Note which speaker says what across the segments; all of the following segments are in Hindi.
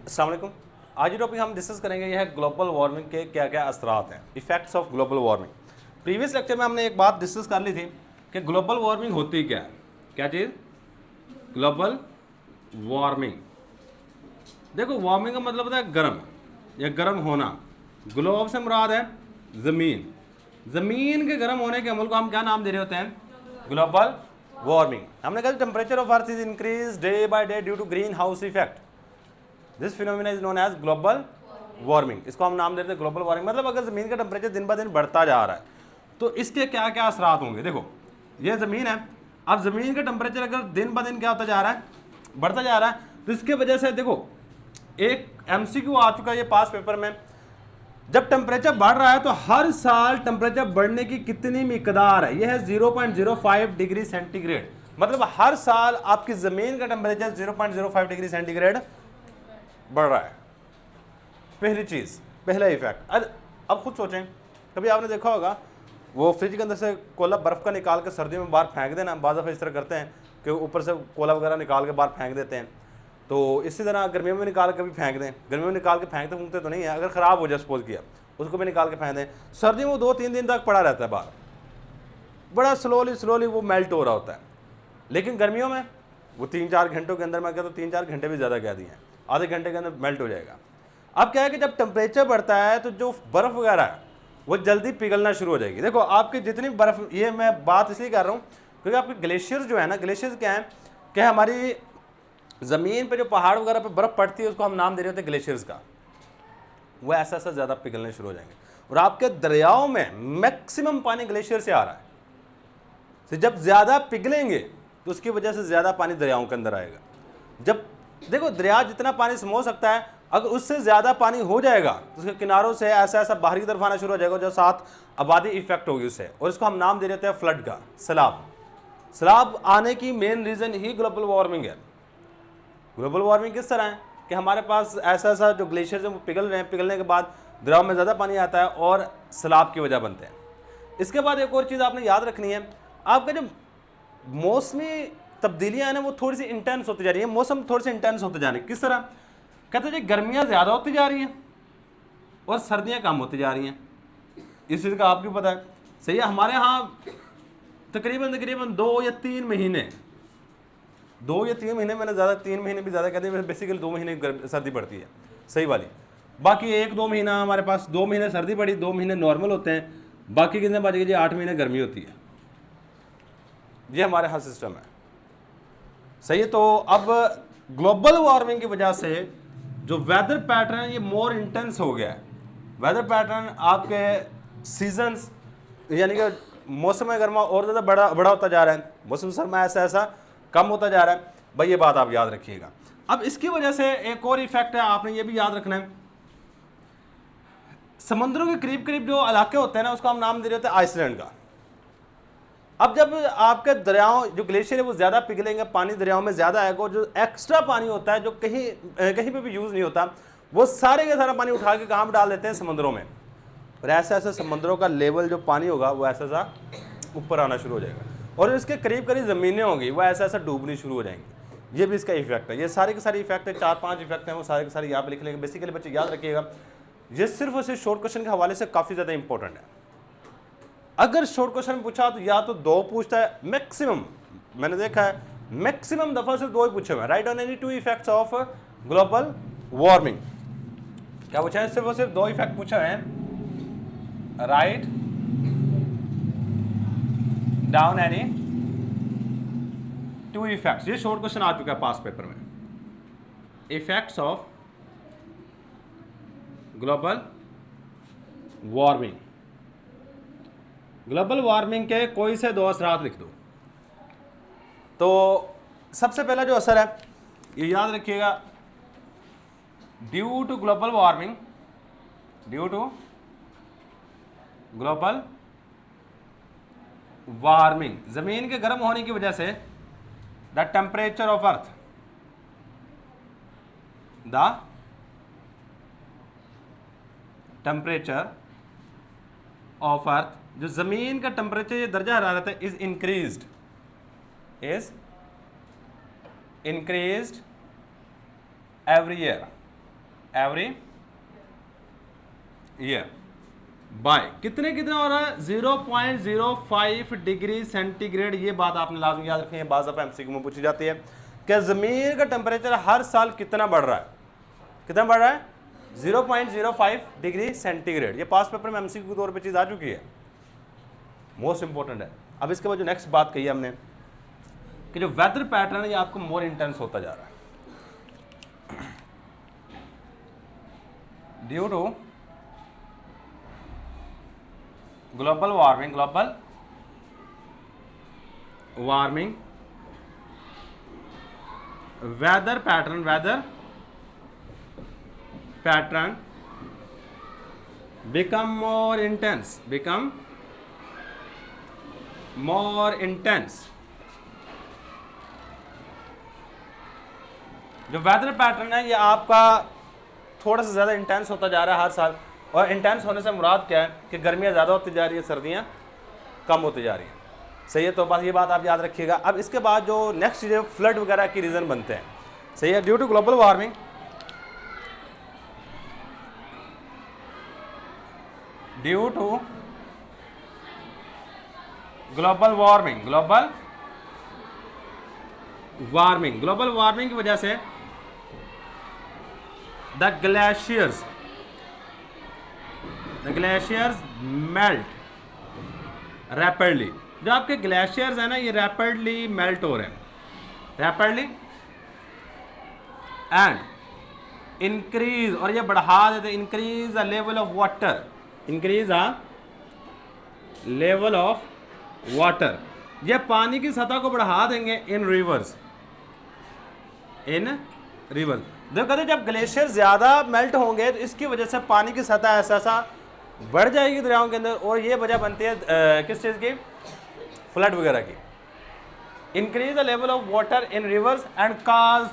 Speaker 1: अस्सलाम वालेकुम। आज जो टॉपिक हम डिस्कस करेंगे यह है ग्लोबल वार्मिंग के क्या क्या असरात हैं, effects of global warming. Previous lecture में हमने एक बात डिस्कस कर ली थी कि ग्लोबल वार्मिंग होती क्या है। क्या चीज़? Global warming. देखो, वार्मिंग का मतलब होता है गर्म या गर्म होना। ग्लोब से मुराद है ज़मीन। ज़मीन के गर्म होने के अमल को हम क्या नाम दे रहे होते हैं? Global warming. हमने कहा temperature of earth is increase day by day due to greenhouse effect. This phenomena is known as global warming. इसको हम नाम देते हैं ग्लोबल वार्मिंग। मतलब अगर ज़मीन का टेम्परेचर दिन ब दिन बढ़ता जा रहा है तो इसके क्या क्या असरात होंगे। देखो, ये ज़मीन है। अब ज़मीन का टेम्परेचर अगर दिन ब दिन क्या होता जा रहा है, बढ़ता जा रहा है, तो इसके वजह से देखो एक MCQ आ चुका है ये पास पेपर में। जब टेम्परेचर बढ़ रहा है तो हर साल टेम्परेचर बढ़ने की कितनी मिकदार है? यह है 0.05 डिग्री सेंटीग्रेड। मतलब हर साल आपकी ज़मीन का टेम्परेचर 0.05 डिग्री सेंटीग्रेड बढ़ रहा है। पहली चीज़, पहला इफेक्ट। अब खुद सोचें, कभी आपने देखा होगा वो फ्रिज के अंदर से कोला बर्फ़ का निकाल के सर्दियों में बाहर फेंक देना। बाज़ दफ़ा इस तरह करते हैं कि ऊपर से कोला वगैरह निकाल के बाहर फेंक देते हैं। तो इसी तरह गर्मियों में निकाल के भी फेंक दें। गर्मियों में निकाल के फेंकते फूंकते तो नहीं है, अगर ख़राब हो जाए सपोज किया, उसको भी निकाल के फेंक दें। सर्दियों में 2-3 दिन तक पड़ा रहता है बाहर, बड़ा स्लोली वो मेल्ट हो रहा होता है। लेकिन गर्मियों में वो 3-4 घंटों के अंदर, मैं कहता हूँ 3-4 घंटे भी ज़्यादा कह दिए हैं, आधे घंटे के अंदर मेल्ट हो जाएगा। अब क्या है कि जब टेम्परेचर बढ़ता है तो जो बर्फ़ वगैरह है वो जल्दी पिघलना शुरू हो जाएगी। देखो आपकी जितनी बर्फ़, ये मैं बात इसलिए कर रहा हूँ क्योंकि आपके ग्लेशियर्स जो है ना, ग्लेशियर्स क्या है कि हमारी ज़मीन पे जो पहाड़ वगैरह पे बर्फ़ पड़ती है उसको हम नाम दे रहे होते हैं ग्लेशियर्स का। वो ऐसा ऐसा ज़्यादा पिघलने शुरू हो जाएंगे। और आपके दरियाओं में मैक्सिमम पानी ग्लेशियर से आ रहा है। तो जब ज़्यादा पिघलेंगे तो उसकी वजह से ज़्यादा पानी दरियाओं के अंदर आएगा। जब देखो दरिया जितना पानी समो सकता है, अगर उससे ज़्यादा पानी हो जाएगा तो उसके किनारों से ऐसा ऐसा बाहर की तरफ आना शुरू हो जाएगा, जो साथ आबादी इफेक्ट होगी उससे। और इसको हम नाम दे देते हैं फ्लड का, सैलाब। सैलाब आने की मेन रीज़न ही ग्लोबल वार्मिंग है। ग्लोबल वार्मिंग किस तरह है कि हमारे पास ऐसा ऐसा जो ग्लेशियर्स हैं वो पिघल रहे हैं, पिघलने के बाद दरियाओं में ज़्यादा पानी आता है और सैलाब की वजह बनते हैं। इसके बाद एक और चीज़ आपने याद रखनी है, आपका जो मौसमी तब्दीलियाँ हैं ना वो थोड़ी सी इंटेंस होती जा रही है। मौसम थोड़े से इंटेंस होते जा रहे हैं। किस तरह? कहते हैं जी गर्मियाँ ज़्यादा होती जा रही हैं और सर्दियाँ कम होती जा रही हैं। इस चीज़ का आपको पता है, सही है। हमारे यहाँ तकरीबन 2 या 3 महीने, 2 या 3 महीने, मैंने ज़्यादा 3 महीने भी ज़्यादा कहते हैं, बेसिकली 2 महीने सर्दी पड़ती है सही वाली। बाकी 1-2 महीना हमारे पास, 2 महीने सर्दी पड़ी, 2 महीने नॉर्मल होते हैं, बाकी कितने बच गए जी? 8 महीने गर्मी होती है। ये हमारे यहाँ सिस्टम है, सही है। तो अब ग्लोबल वार्मिंग की वजह से जो वेदर पैटर्न है ये मोर इंटेंस हो गया है। वेदर पैटर्न आपके सीजन्स, यानी कि मौसम गर्मा और ज़्यादा बड़ा होता जा रहा है, मौसम सरमा ऐसा ऐसा कम होता जा रहा है। भाई ये बात आप याद रखिएगा। अब इसकी वजह से एक और इफेक्ट है, आपने ये भी याद रखना है। समुद्रों के करीब करीब जो इलाके होते हैं ना, उसको हम नाम दे रहे होते हैं आइसलैंड का। अब जब आपके दरियाओं, जो ग्लेशियर है वो ज़्यादा पिघलेंगे, पानी दरियाओं में ज़्यादा आएगा, और जो एक्स्ट्रा पानी होता है जो कहीं पे भी यूज़ नहीं होता, वो सारे का सारा पानी उठा के कहाँ पर डाल देते हैं? समुद्रों में। और ऐसा ऐसा समुद्रों का लेवल जो पानी होगा वो ऐसा ऐसा ऊपर आना शुरू हो जाएगा, और इसके करीब करीब ज़मीनें होंगी वो ऐसा ऐसा डूबनी शुरू हो जाएंगी। ये भी इसका इफेक्ट है। ये सारे के सारे इफेक्ट है, 4-5 इफेक्ट हैं, वो सारे के सारे यहाँ पे लिख लेंगे। बेसिकली बच्चे याद रखिएगा, ये सिर्फ और सिर्फ शॉर्ट क्वेश्चन के हवाले से काफ़ी ज़्यादा इंपॉर्टेंट है। अगर शॉर्ट क्वेश्चन पूछा तो या तो 2 पूछता है मैक्सिमम, मैंने देखा है मैक्सिमम दफ़ा सिर्फ 2 ही पूछे हुए हैं। Right on any 2 effects of global warming. क्या पूछा है? सिर्फ और सिर्फ 2 इफेक्ट पूछे हुए हैं। Write down any 2 effects. ये शॉर्ट क्वेश्चन आ चुका है पास पेपर में। Effects of global warming. Global warming के कोई से 2 असरात लिख दो। तो सबसे पहला जो असर है ये याद रखिएगा, due to global warming, due to global warming, जमीन के गर्म होने की वजह से the temperature of earth, the temperature of earth, जो ज़मीन का टेम्परेचर, ये दर्जा हरारत है, is increased every year. Every year by कितने कितना हो रहा है 0.05 डिग्री सेंटीग्रेड। ये बात आपने लाजमी याद रखनी है, बाज़ दफ़ा एमसीक्यू में पूछी जाती है कि ज़मीन का टेम्परेचर हर साल कितना बढ़ रहा है, कितना बढ़ रहा है 0.05 डिग्री सेंटीग्रेड। ये पास पेपर में एमसीक्यू के तौर पे चीज़ आ चुकी है, मोस्ट इंपॉर्टेंट है। अब इसके बाद जो नेक्स्ट बात कही हमने कि जो वेदर पैटर्न है ये आपको मोर इंटेंस होता जा रहा है due to global warming weather pattern become more intense जो वेदर पैटर्न है ये आपका थोड़ा सा ज़्यादा इंटेंस होता जा रहा है हर साल। और इंटेंस होने से मुराद क्या है कि गर्मियाँ ज़्यादा होती जा रही है, सर्दियाँ कम होती जा रही हैं, सही है। तो बस ये बात आप याद रखिएगा। अब इसके बाद जो नेक्स्ट चीज़ें फ्लड वगैरह की रीज़न बनते हैं, सही है, due to global warming global warming की वजह से द ग्लेशियर्स मेल्ट रैपिडली। जो आपके ग्लेशियर्स है ना ये रैपिडली मेल्ट हो रहे हैं, एंड इंक्रीज, और ये बढ़ा देते, increase the level of water, ये पानी की सतह को बढ़ा देंगे इन रिवर्स। देखो कहते जब ग्लेशियर ज़्यादा मेल्ट होंगे तो इसकी वजह से पानी की सतह ऐसा बढ़ जाएगी दरियाओं के अंदर, और ये वजह बनती है किस चीज़ की, फ्लड वगैरह की। Increase the level of water in reverse and cause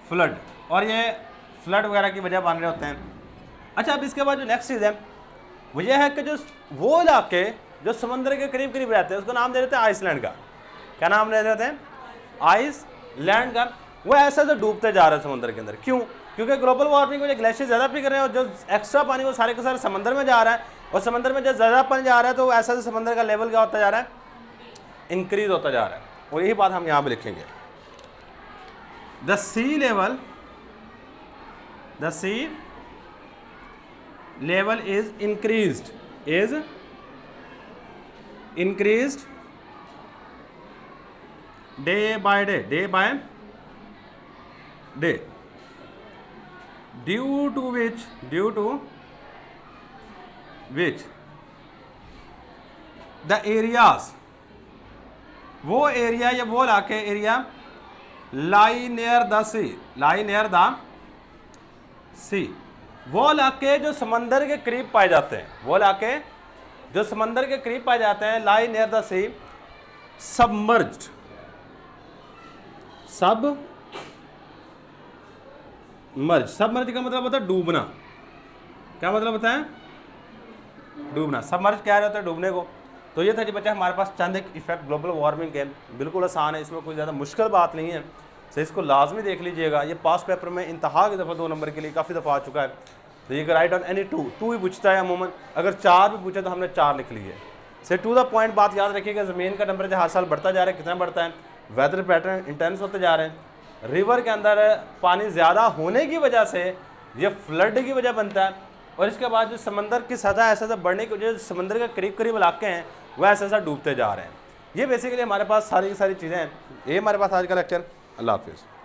Speaker 1: flood, और ये फ्लड वगैरह की वजह बन रहे होते हैं। अच्छा, अब इसके बाद जो नेक्स्ट चीज़ है वो ये है कि जो वो इलाके जो समुद्र के करीब करीब रहते हैं उसको नाम दे देते हैं आइसलैंड का। क्या नाम दे देते हैं? आइसलैंड का। वो ऐसा जो डूबते जा रहा है समुद्र के अंदर, क्यों? क्योंकि ग्लोबल वार्मिंग में ग्लेशियर ज़्यादा पिघल रहे हैं और जो एक्स्ट्रा पानी वो सारे के सारे समंदर में जा रहा है, और समंदर में जब ज़्यादा पानी जा रहा है तो ऐसा समंदर का लेवल क्या होता जा रहा है, इंक्रीज होता जा रहा है। और यही बात हम यहाँ पे लिखेंगे, the sea level is increased day by day due to which the areas, वो एरिया या वो इलाके area lie near the sea, वो इलाके जो समंदर के करीब पाए जाते हैं, वो इलाके जो समंदर के करीब पाए जाते हैं, lie near the sea, submerged का मतलब होता है डूबना। क्या मतलब होता है? डूबना। सबमर्ज क्या रहता है? डूबने को। तो ये था जी बच्चा हमारे पास चंद एक इफेक्ट ग्लोबल वार्मिंग के, बिल्कुल आसान है, इसमें कोई ज़्यादा मुश्किल बात नहीं है, तो इसको लाजमी देख लीजिएगा। ये पास पेपर में इंतहा की दफ़ा 2 नंबर के लिए काफ़ी दफ़ा आ चुका है। तो ये राइट ऑन एनी टू ही पूछता है अमूमन, अगर 4 भी पूछे तो हमने 4 लिख लिए। से टू द पॉइंट बात याद रखिएगा, ज़मीन का टेम्परेचर हर साल बढ़ता जा रहा है, कितना बढ़ता है, वेदर पैटर्न इंटेंस होते जा रहे हैं, रिवर के अंदर पानी ज़्यादा होने की वजह से ये फ्लड की वजह बनता है, और इसके बाद जो समंदर की सतह ऐसा बढ़ने की वजह से समंदर के करीब करीब इलाके हैं वह ऐसा डूबते जा रहे हैं। ये बेसिकली हमारे पास सारी की सारी चीज़ें हैं। ये हमारे पास आज का लेक्चर। अल्लाह हाफिज़।